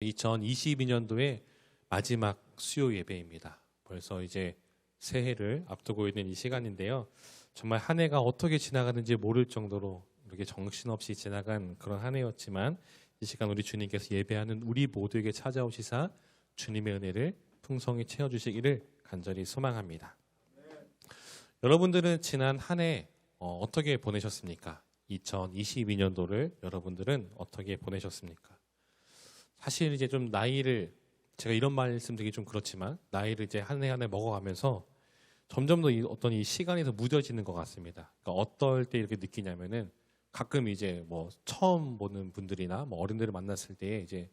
2022년도의 마지막 수요 예배입니다. 벌써 이제 새해를 앞두고 있는 이 시간인데요. 정말 한 해가 어떻게 지나가는지 모를 정도로 이렇게 정신없이 지나간 그런 한 해였지만 이 시간 우리 주님께서 예배하는 우리 모두에게 찾아오시사 주님의 은혜를 풍성히 채워주시기를 간절히 소망합니다. 여러분들은 지난 한 해 어떻게 보내셨습니까? 2022년도를 여러분들은 어떻게 보내셨습니까? 사실 이제 좀 나이를, 제가 이런 말씀드리기 좀 그렇지만 나이를 이제 한 해 한 해 먹어가면서 점점 더 어떤 이 시간이 더 무뎌지는 것 같습니다. 그러니까 어떨 때 이렇게 느끼냐면은 가끔 이제 뭐 처음 보는 분들이나 뭐 어른들을 만났을 때 이제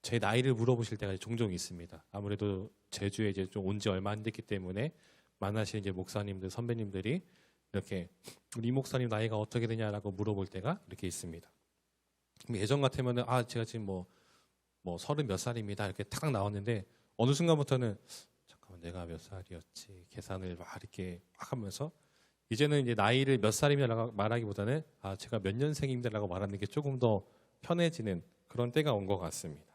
제 나이를 물어보실 때가 종종 있습니다. 아무래도 제주에 이제 좀 온 지 얼마 안 됐기 때문에 만나시는 이제 목사님들, 선배님들이 이렇게 우리 목사님 나이가 어떻게 되냐라고 물어볼 때가 이렇게 있습니다. 예전 같으면은 제가 지금 뭐 30 몇 살입니다 이렇게 탁 나왔는데 어느 순간부터는 잠깐만 내가 몇 살이었지 계산을 막 이렇게 막 하면서 이제는 이제 나이를 몇 살이냐라고 말하기보다는 제가 몇 년생입니다라고 말하는 게 조금 더 편해지는 그런 때가 온 것 같습니다.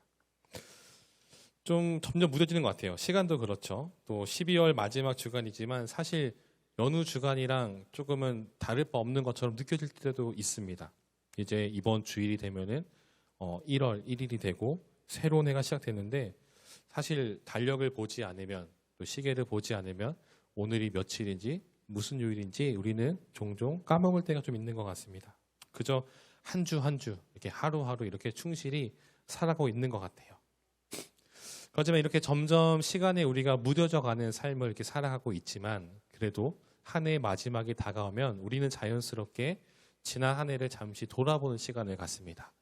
좀 점점 무뎌지는 것 같아요. 시간도 그렇죠. 또 12월 마지막 주간이지만 사실 연휴 주간이랑 조금은 다를 바 없는 것처럼 느껴질 때도 있습니다. 이제 이번 주일이 되면은 1월 1일이 되고 새로운 해가 시작됐는데 사실 달력을 보지 않으면 또 시계를 보지 않으면 오늘이 며칠인지 무슨 요일인지 우리는 종종 까먹을 때가 좀 있는 것 같습니다. 그저 한 주 한 주 이렇게 하루하루 이렇게 충실히 살아가고 있는 것 같아요. 그렇지만 이렇게 점점 시간에 우리가 무뎌져 가는 삶을 이렇게 살아가고 있지만 그래도 한 해의 마지막이 다가오면 우리는 자연스럽게 지난 한 해를 잠시 돌아보는 시간을 갖습니다.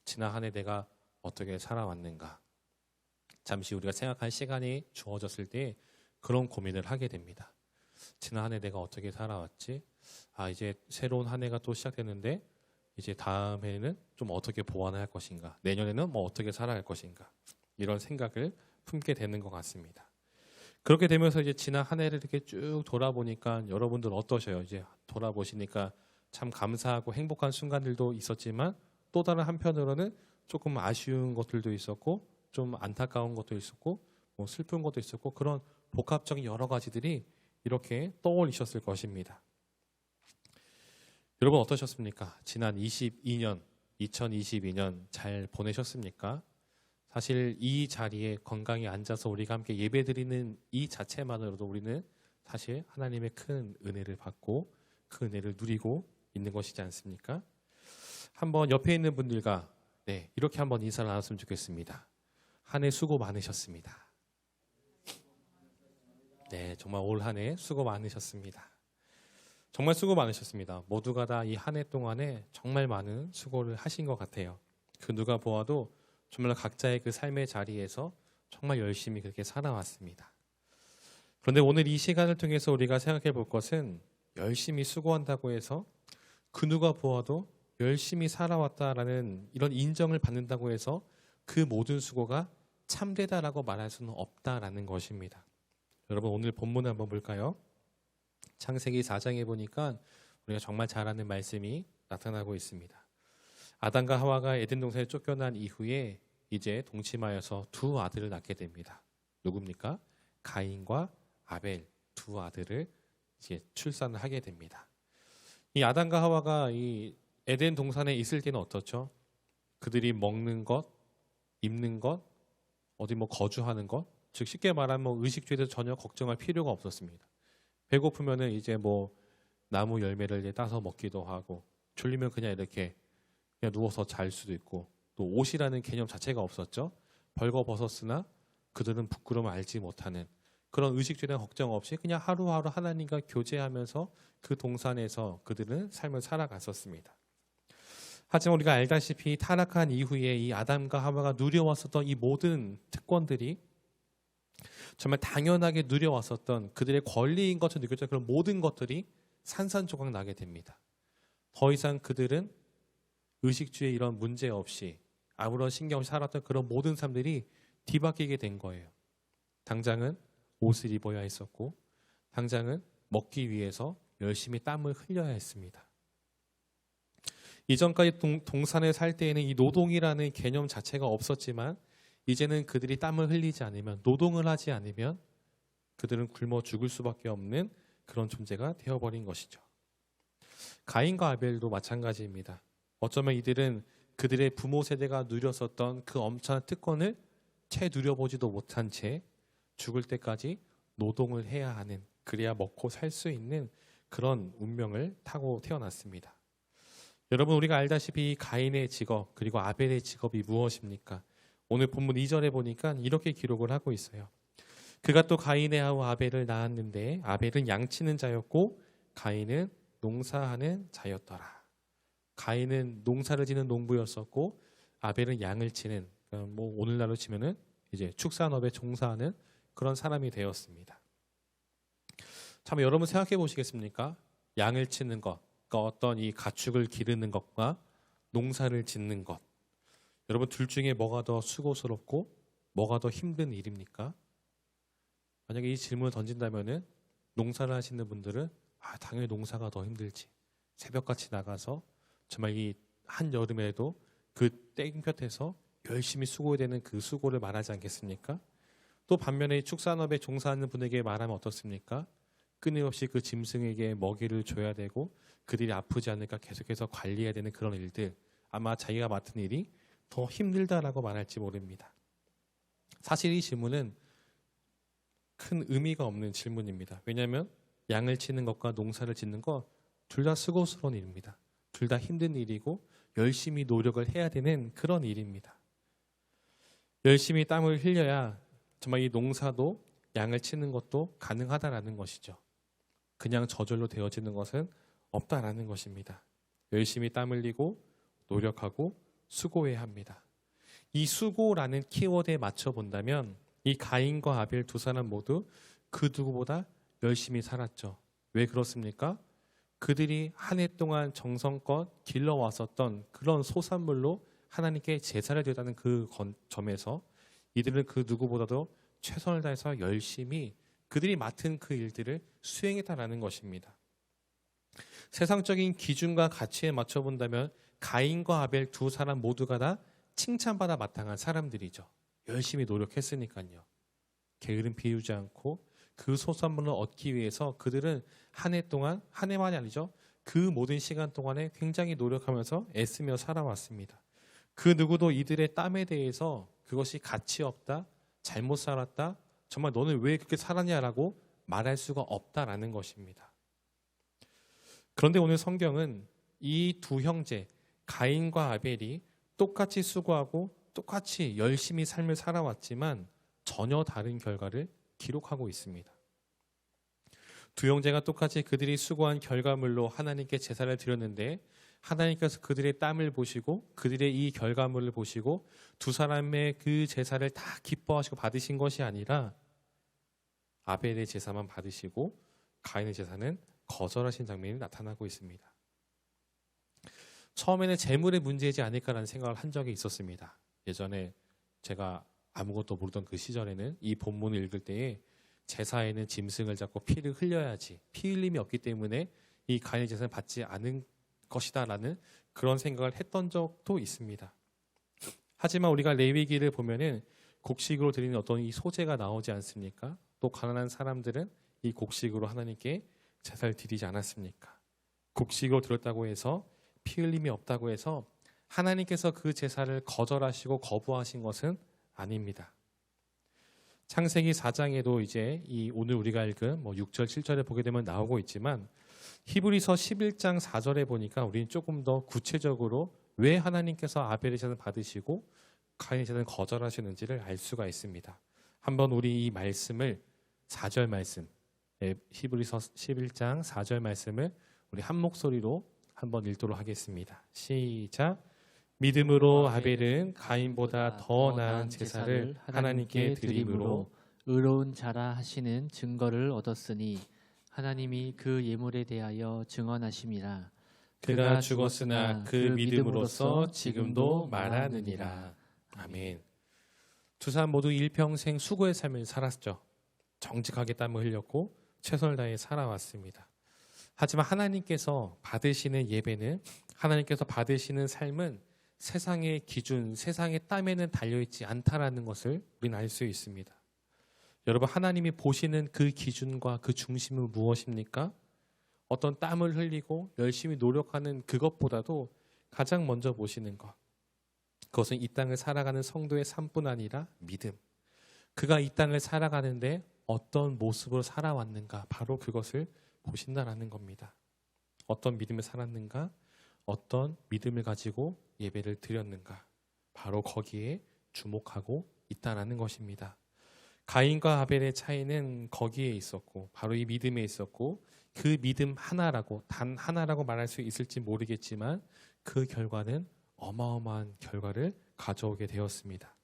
지난 한 해 내가 어떻게 살아왔는가. 잠시 우리가 생각할 시간이 주어졌을 때 그런 고민을 하게 됩니다. 지난 한 해 내가 어떻게 살아왔지? 이제 새로운 한 해가 또 시작됐는데 이제 다음 해는 좀 어떻게 보완할 것인가? 내년에는 뭐 어떻게 살아갈 것인가? 이런 생각을 품게 되는 것 같습니다. 그렇게 되면서 이제 지난 한 해를 이렇게 쭉 돌아보니까 여러분들 어떠셔요? 이제 돌아보시니까 참 감사하고 행복한 순간들도 있었지만 또 다른 한편으로는 조금 아쉬운 것들도 있었고 좀 안타까운 것도 있었고 뭐 슬픈 것도 있었고 그런 복합적인 여러 가지들이 이렇게 떠올리셨을 것입니다. 여러분 어떠셨습니까? 지난 2022년 잘 보내셨습니까? 사실 이 자리에 건강히 앉아서 우리가 함께 예배드리는 이 자체만으로도 우리는 사실 하나님의 큰 은혜를 받고 그 은혜를 누리고 있는 것이지 않습니까? 한번 옆에 있는 분들과 이렇게 한번 인사를 나눴으면 좋겠습니다. 한 해 수고 많으셨습니다. 네, 정말 올 한 해 수고 많으셨습니다. 정말 수고 많으셨습니다. 모두가 다 이 한 해 동안에 정말 많은 수고를 하신 것 같아요. 그 누가 보아도 정말 각자의 그 삶의 자리에서 정말 열심히 그렇게 살아왔습니다. 그런데 오늘 이 시간을 통해서 우리가 생각해 볼 것은 열심히 수고한다고 해서 그 누가 보아도 열심히 살아왔다라는 이런 인정을 받는다고 해서 그 모든 수고가 참되다라고 말할 수는 없다라는 것입니다. 여러분 오늘 본문을 한번 볼까요? 창세기 4장에 보니까 우리가 정말 잘 아는 말씀이 나타나고 있습니다. 아담과 하와가 에덴 동산에 쫓겨난 이후에 이제 동침하여서 두 아들을 낳게 됩니다. 누굽니까? 가인과 아벨 두 아들을 이제 출산을 하게 됩니다. 이 아담과 하와가 이 에덴 동산에 있을 때는 어떻죠? 그들이 먹는 것, 입는 것, 어디 뭐 거주하는 것, 즉 쉽게 말하면 뭐 의식주에 대해서 전혀 걱정할 필요가 없었습니다. 배고프면은 이제 뭐 나무 열매를 이제 따서 먹기도 하고 졸리면 그냥 이렇게 그냥 누워서 잘 수도 있고 또 옷이라는 개념 자체가 없었죠. 벌거벗었으나 그들은 부끄러움을 알지 못하는 그런 의식주에 대한 걱정 없이 그냥 하루하루 하나님과 교제하면서 그 동산에서 그들은 삶을 살아갔었습니다. 하지만 우리가 알다시피 타락한 이후에 이 아담과 하와가 누려왔었던 이 모든 특권들이 정말 당연하게 누려왔었던 그들의 권리인 것처럼 느껴졌던 그런 모든 것들이 산산조각 나게 됩니다. 더 이상 그들은 의식주에 이런 문제 없이 아무런 신경 없이 살았던 그런 모든 사람들이 뒤바뀌게 된 거예요. 당장은 옷을 입어야 했었고 당장은 먹기 위해서 열심히 땀을 흘려야 했습니다. 이전까지 동산에 살 때에는 이 노동이라는 개념 자체가 없었지만 이제는 그들이 땀을 흘리지 않으면, 노동을 하지 않으면 그들은 굶어 죽을 수밖에 없는 그런 존재가 되어버린 것이죠. 가인과 아벨도 마찬가지입니다. 어쩌면 이들은 그들의 부모 세대가 누렸었던 그 엄청난 특권을 채 누려보지도 못한 채 죽을 때까지 노동을 해야 하는, 그래야 먹고 살 수 있는 그런 운명을 타고 태어났습니다. 여러분, 우리가 알다시피 가인의 직업 그리고 아벨의 직업이 무엇입니까? 오늘 본문 2절에 보니까 이렇게 기록을 하고 있어요. 그가 또 가인의 아우 아벨을 낳았는데 아벨은 양치는 자였고 가인은 농사하는 자였더라. 가인은 농사를 지는 농부였었고 아벨은 양을 치는, 뭐 오늘날로 치면은 이제 축산업에 종사하는 그런 사람이 되었습니다. 참 여러분 생각해 보시겠습니까? 양을 치는 것, 그러니까 어떤 이 가축을 기르는 것과 농사를 짓는 것, 여러분 둘 중에 뭐가 더 수고스럽고 뭐가 더 힘든 일입니까? 만약에 이 질문을 던진다면은 농사를 하시는 분들은 당연히 농사가 더 힘들지. 새벽같이 나가서 정말 이 한여름에도 그 땡볕에서 열심히 수고해야 되는 그 수고를 말하지 않겠습니까? 또 반면에 축산업에 종사하는 분에게 말하면 어떻습니까? 끊임없이 그 짐승에게 먹이를 줘야 되고 그들이 아프지 않을까 계속해서 관리해야 되는 그런 일들, 아마 자기가 맡은 일이 더 힘들다라고 말할지 모릅니다. 사실 이 질문은 큰 의미가 없는 질문입니다. 왜냐하면 양을 치는 것과 농사를 짓는 것 둘 다 수고스러운 일입니다. 둘 다 힘든 일이고 열심히 노력을 해야 되는 그런 일입니다. 열심히 땀을 흘려야 정말 이 농사도 양을 치는 것도 가능하다라는 것이죠. 그냥 저절로 되어지는 것은 없다라는 것입니다. 열심히 땀 흘리고 노력하고 수고해야 합니다. 이 수고라는 키워드에 맞춰 본다면 이 가인과 아벨 두 사람 모두 그 누구보다 열심히 살았죠. 왜 그렇습니까? 그들이 한 해 동안 정성껏 길러왔었던 그런 소산물로 하나님께 제사를 드렸다는 그 점에서 이들은 그 누구보다도 최선을 다해서 열심히 그들이 맡은 그 일들을 수행했다라는 것입니다. 세상적인 기준과 가치에 맞춰 본다면 가인과 아벨 두 사람 모두가 다 칭찬받아 마땅한 사람들이죠. 열심히 노력했으니까요. 게으름 피우지 않고 그 소산물을 얻기 위해서 그들은 한 해 동안, 한 해만이 아니죠. 그 모든 시간 동안에 굉장히 노력하면서 애쓰며 살아왔습니다. 그 누구도 이들의 땀에 대해서 그것이 가치 없다, 잘못 살았다, 정말 너는 왜 그렇게 살았냐라고 말할 수가 없다라는 것입니다. 그런데 오늘 성경은 이 두 형제 가인과 아벨이 똑같이 수고하고 똑같이 열심히 삶을 살아왔지만 전혀 다른 결과를 기록하고 있습니다. 두 형제가 똑같이 그들이 수고한 결과물로 하나님께 제사를 드렸는데 하나님께서 그들의 땀을 보시고 그들의 이 결과물을 보시고 두 사람의 그 제사를 다 기뻐하시고 받으신 것이 아니라 아벨의 제사만 받으시고 가인의 제사는 거절하신 장면이 나타나고 있습니다. 처음에는 재물의 문제이지 않을까라는 생각을 한 적이 있었습니다. 예전에 제가 아무것도 모르던 그 시절에는 이 본문을 읽을 때에 제사에는 짐승을 잡고 피를 흘려야지, 피 흘림이 없기 때문에 이 가인의 제사는 받지 않은 것이다라는 그런 생각을 했던 적도 있습니다. 하지만 우리가 레위기를 보면은 곡식으로 드리는 어떤 이 소제가 나오지 않습니까? 또 가난한 사람들은 이 곡식으로 하나님께 제사를 드리지 않았습니까? 곡식으로 드렸다고 해서 피 흘림이 없다고 해서 하나님께서 그 제사를 거절하시고 거부하신 것은 아닙니다. 창세기 4장에도 이제 이 오늘 우리가 읽은 6절 7절에 보게 되면 나오고 있지만 히브리서 11장 4절에 보니까 우리는 조금 더 구체적으로 왜 하나님께서 아벨의 제사를 받으시고 가인의 제사를 거절하시는지를 알 수가 있습니다. 한번 우리 이 말씀을 4절 말씀, 히브리서 11장 4절 말씀을 우리 한 목소리로 한번 읽도록 하겠습니다. 시작. 믿음으로 아벨은 가인보다 더 나은 제사를 하나님께 드림으로 의로운 자라 하시는 증거를 얻었으니 하나님이 그 예물에 대하여 증언하심이라. 그가 죽었으나 그 믿음으로써 지금도 말하느니라. 아멘. 두 사람 모두 일평생 수고의 삶을 살았죠. 정직하게 땀을 흘렸고 최선을 다해 살아왔습니다. 하지만 하나님께서 받으시는 예배는, 하나님께서 받으시는 삶은 세상의 기준, 세상의 땀에는 달려있지 않다라는 것을 우리는 알 수 있습니다. 여러분, 하나님이 보시는 그 기준과 그 중심은 무엇입니까? 어떤 땀을 흘리고 열심히 노력하는 그것보다도 가장 먼저 보시는 것, 그것은 이 땅을 살아가는 성도의 삶뿐 아니라 믿음. 그가 이 땅을 살아가는데 어떤 모습으로 살아왔는가, 바로 그것을 보신다라는 겁니다. 어떤 믿음을 살았는가, 어떤 믿음을 가지고 예배를 드렸는가, 바로 거기에 주목하고 있다라는 것입니다. 가인과 아벨의 차이는 거기에 있었고, 바로 이 믿음에 있었고, 그 믿음 하나라고, 단 하나라고 말할 수 있을지 모르겠지만 그 결과는 어마어마한 결과를 가져오게 되었습니다.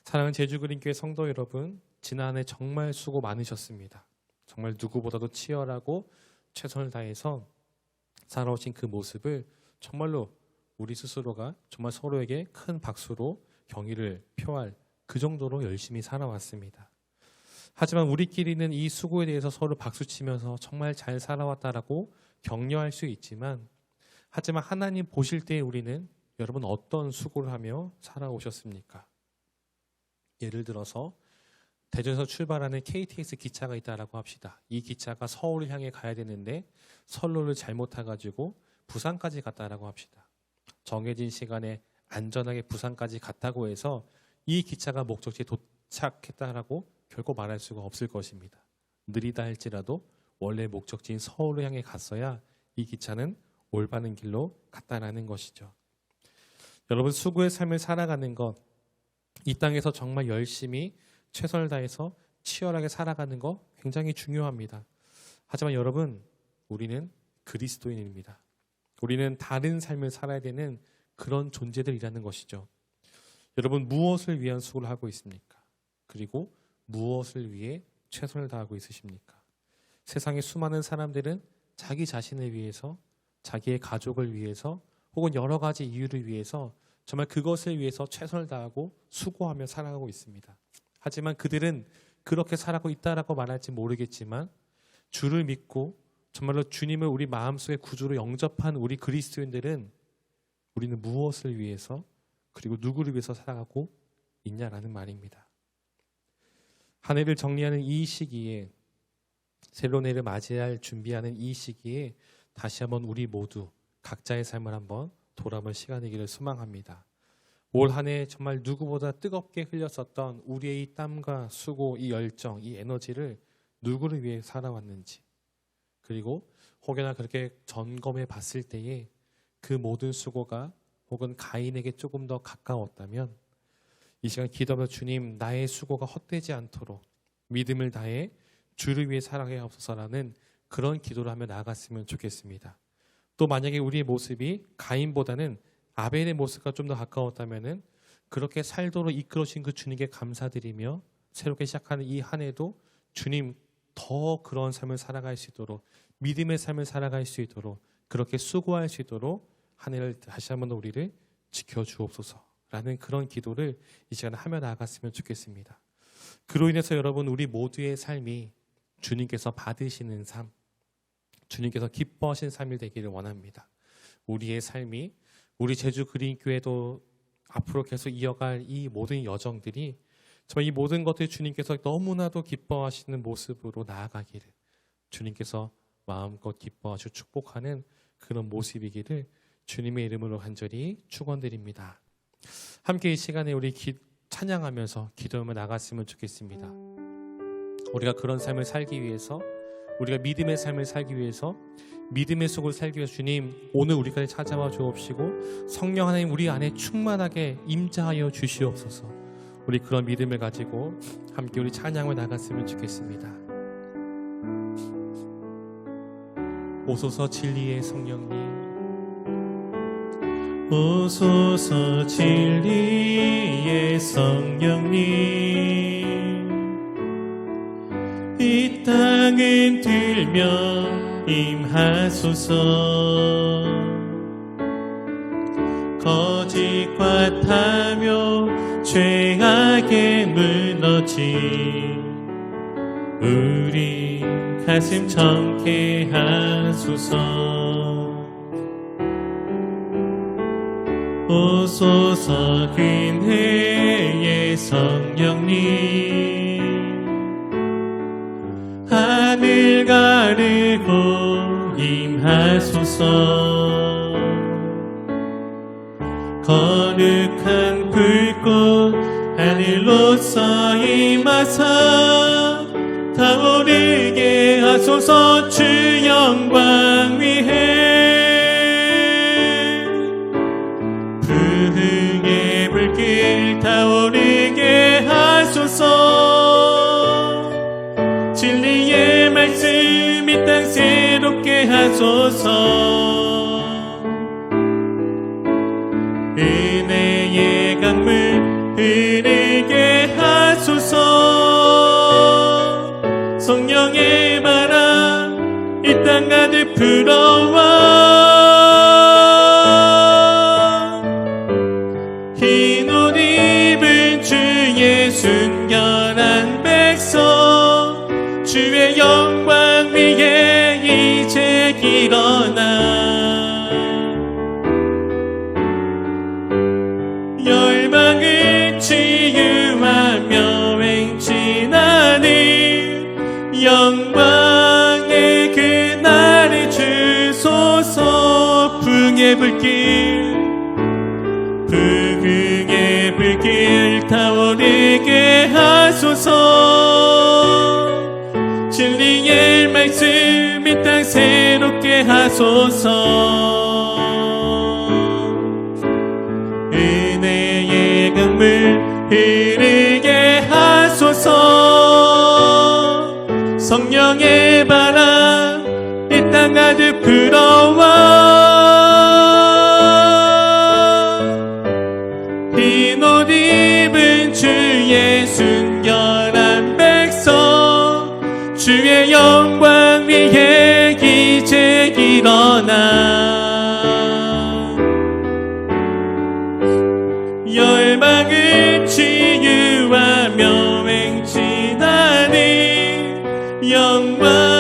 사랑하는 제주그린교회 성도 여러분, 지난 한 해 정말 수고 많으셨습니다. 정말 누구보다도 치열하고 최선을 다해서 살아오신 그 모습을 정말로 우리 스스로가 정말 서로에게 큰 박수로 경의를 표할 그 정도로 열심히 살아왔습니다. 하지만 우리끼리는 이 수고에 대해서 서로 박수치면서 정말 잘 살아왔다라고 격려할 수 있지만, 하지만 하나님 보실 때 우리는 여러분 어떤 수고를 하며 살아오셨습니까? 예를 들어서 대전에서 출발하는 KTX 기차가 있다라고 합시다. 이 기차가 서울을 향해 가야 되는데 선로를 잘못 타가지고 부산까지 갔다라고 합시다. 정해진 시간에 안전하게 부산까지 갔다고 해서 이 기차가 목적지에 도착했다라고 결코 말할 수가 없을 것입니다. 느리다 할지라도 원래 목적지인 서울을 향해 갔어야 이 기차는 올바른 길로 갔다라는 것이죠. 여러분, 수고의 삶을 살아가는 것, 이 땅에서 정말 열심히 최선을 다해서 치열하게 살아가는 것 굉장히 중요합니다. 하지만 여러분, 우리는 그리스도인입니다. 우리는 다른 삶을 살아야 되는 그런 존재들이라는 것이죠. 여러분, 무엇을 위한 수고를 하고 있습니까? 그리고 무엇을 위해 최선을 다하고 있으십니까? 세상의 수많은 사람들은 자기 자신을 위해서, 자기의 가족을 위해서, 혹은 여러 가지 이유를 위해서 정말 그것을 위해서 최선을 다하고 수고하며 살아가고 있습니다. 하지만 그들은 그렇게 살아가고 있다라고 말할지 모르겠지만, 주를 믿고 정말로 주님을 우리 마음속의 구주로 영접한 우리 그리스도인들은 우리는 무엇을 위해서, 그리고 누구를 위해서 살아가고 있냐라는 말입니다. 한 해를 정리하는 이 시기에, 새로운 해를 맞이할 준비하는 이 시기에 다시 한번 우리 모두 각자의 삶을 한번 돌아볼 시간이기를 소망합니다. 올 한 해 정말 누구보다 뜨겁게 흘렸었던 우리의 이 땀과 수고, 이 열정, 이 에너지를 누구를 위해 살아왔는지, 그리고 혹여나 그렇게 점검해 봤을 때에 그 모든 수고가 혹은 가인에게 조금 더 가까웠다면, 이 시간 기도하며 주님, 나의 수고가 헛되지 않도록 믿음을 다해 주를 위해 살아가야 하옵소서라는 그런 기도를 하며 나아갔으면 좋겠습니다. 또 만약에 우리의 모습이 가인보다는 아벨의 모습과 좀 더 가까웠다면은 그렇게 살도록 이끌어주신 그 주님께 감사드리며 새롭게 시작하는 이 한 해도 주님, 더 그런 삶을 살아갈 수 있도록, 믿음의 삶을 살아갈 수 있도록, 그렇게 수고할 수 있도록 한 해를 다시 한번 더 우리를 지켜주옵소서라는 그런 기도를 이 시간에 하며 나아갔으면 좋겠습니다. 그로 인해서 여러분, 우리 모두의 삶이 주님께서 받으시는 삶, 주님께서 기뻐하시는 삶이 되기를 원합니다. 우리의 삶이, 우리 제주 그린교회도 앞으로 계속 이어갈 이 모든 여정들이 정말 이 모든 것들 주님께서 너무나도 기뻐하시는 모습으로 나아가기를, 주님께서 마음껏 기뻐하시고 축복하는 그런 모습이기를 주님의 이름으로 간절히 축원드립니다. 함께 이 시간에 우리 찬양하면서 기도하며 나갔으면 좋겠습니다. 우리가 그런 삶을 살기 위해서, 우리가 믿음의 삶을 살기 위해서, 믿음의 속을 살기 위해서 주님, 오늘 우리까지 찾아와 주옵시고 성령 하나님 우리 안에 충만하게 임재하여 주시옵소서. 우리 그런 믿음을 가지고 함께 우리 찬양을 나갔으면 좋겠습니다. 오소서 진리의 성령님, 오소서 진리의 성령님, 이 땅은 들며 임하소서. 거짓과 타며 죄악에 무너진 우리 가슴 청케 하소서. 오소서 근혜의 성령님 하늘 가르고 임하소서 거룩한 불꽃 하늘로서 임하사 타오르게 하소서 주 영광 위에 부흥의 불길 타오르게 하소서 진리의 말씀 이 땅 새롭게 하소서 은혜의 강물 흐르게 하소서 성령의 바람 이 땅 가득 불어와 흰 옷 입은 주의 순결한 백성 주의 영광 위에 이제 일어나 열방을 치유하며 행진하는 영광의 그날을 주소서 부흥의 불길 타오르게 하소서 진리의 말씀 이 땅 새롭게 하소서 은혜의 강물 흐르게 하소서 성령의 바람 이 땅 가득 불어와 흰 옷 입은 주의 순결한 백성 주의 영광 위에 이제 일어나 열방을 치유하며 행진하는 영광